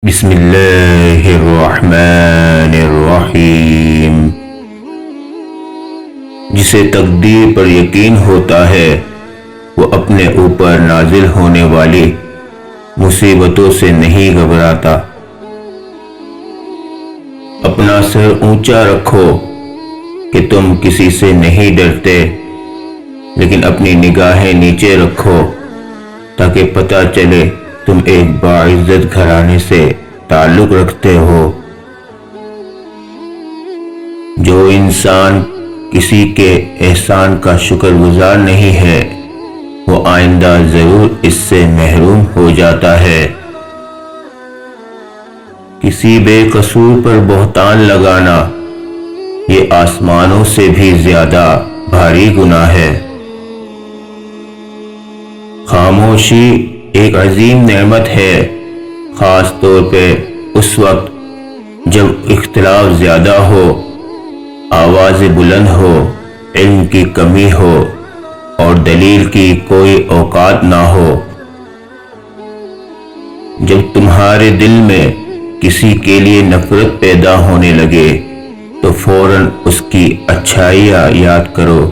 بسم اللہ الرحمن الرحیم۔ جسے تقدیر پر یقین ہوتا ہے وہ اپنے اوپر نازل ہونے والی مصیبتوں سے نہیں گھبراتا۔ اپنا سر اونچا رکھو کہ تم کسی سے نہیں ڈرتے، لیکن اپنی نگاہیں نیچے رکھو تاکہ پتہ چلے تم ایک باعزت گھرانے سے تعلق رکھتے ہو۔ جو انسان کسی کے احسان کا شکر گزار نہیں ہے وہ آئندہ ضرور اس سے محروم ہو جاتا ہے۔ کسی بے قصور پر بہتان لگانا یہ آسمانوں سے بھی زیادہ بھاری گناہ ہے۔ خاموشی ایک عظیم نعمت ہے، خاص طور پہ اس وقت جب اختلاف زیادہ ہو، آواز بلند ہو، علم کی کمی ہو اور دلیل کی کوئی اوقات نہ ہو۔ جب تمہارے دل میں کسی کے لیے نفرت پیدا ہونے لگے تو فوراً اس کی اچھائیاں یاد کرو۔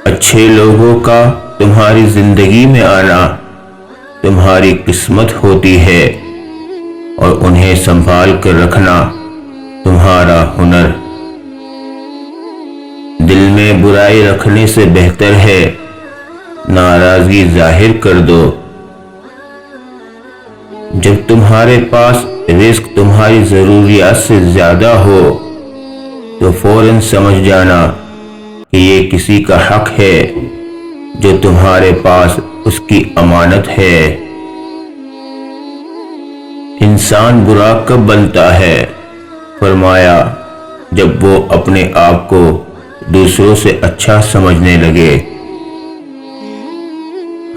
اچھے لوگوں کا تمہاری زندگی میں آنا تمہاری قسمت ہوتی ہے اور انہیں سنبھال کر رکھنا تمہارا ہنر۔ دل میں برائی رکھنے سے بہتر ہے ناراضگی ظاہر کر دو۔ جب تمہارے پاس رزق تمہاری ضروریات سے زیادہ ہو تو فوراً سمجھ جانا کہ یہ کسی کا حق ہے جو تمہارے پاس اس کی امانت ہے۔ انسان برا کب بنتا ہے؟ فرمایا جب وہ اپنے آپ کو دوسروں سے اچھا سمجھنے لگے۔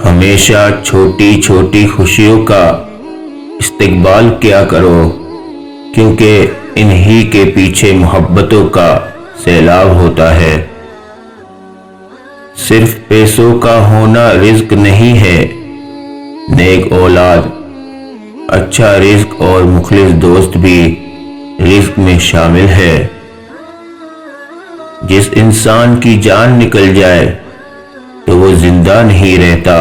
ہمیشہ چھوٹی چھوٹی خوشیوں کا استقبال کیا کرو، کیونکہ انہی کے پیچھے محبتوں کا سیلاب ہوتا ہے۔ صرف پیسوں کا ہونا رزق نہیں ہے، نیک اولاد، اچھا رزق اور مخلص دوست بھی رزق میں شامل ہے۔ جس انسان کی جان نکل جائے تو وہ زندہ نہیں رہتا،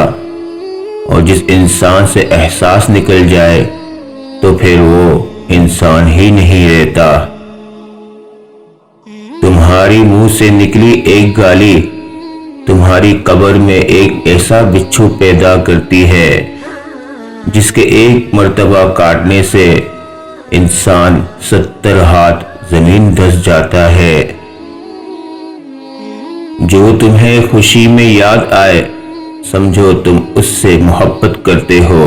اور جس انسان سے احساس نکل جائے تو پھر وہ انسان ہی نہیں رہتا۔ تمہاری منہ سے نکلی ایک گالی تمہاری قبر میں ایک ایسا بچھو پیدا کرتی ہے جس کے ایک مرتبہ کاٹنے سے انسان 70 ہاتھ زمین دھس جاتا ہے۔ جو تمہیں خوشی میں یاد آئے سمجھو تم اس سے محبت کرتے ہو،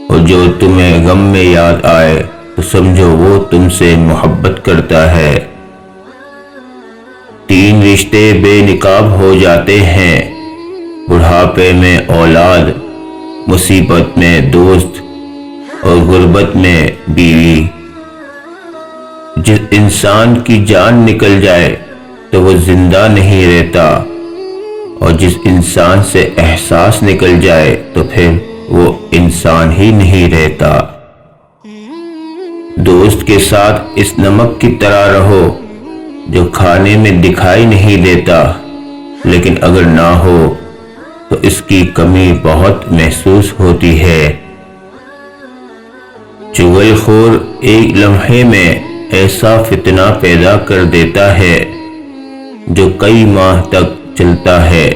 اور جو تمہیں غم میں یاد آئے تو سمجھو وہ تم سے محبت کرتا ہے۔ 3 رشتے بے نقاب ہو جاتے ہیں، بڑھاپے میں اولاد، مصیبت میں دوست اور غربت میں بیوی۔ جس انسان کی جان نکل جائے تو وہ زندہ نہیں رہتا، اور جس انسان سے احساس نکل جائے تو پھر وہ انسان ہی نہیں رہتا۔ دوست کے ساتھ اس نمک کی طرح رہو جو کھانے میں دکھائی نہیں دیتا، لیکن اگر نہ ہو تو اس کی کمی بہت محسوس ہوتی ہے۔ چغل خور ایک لمحے میں ایسا فتنہ پیدا کر دیتا ہے جو کئی ماہ تک چلتا ہے۔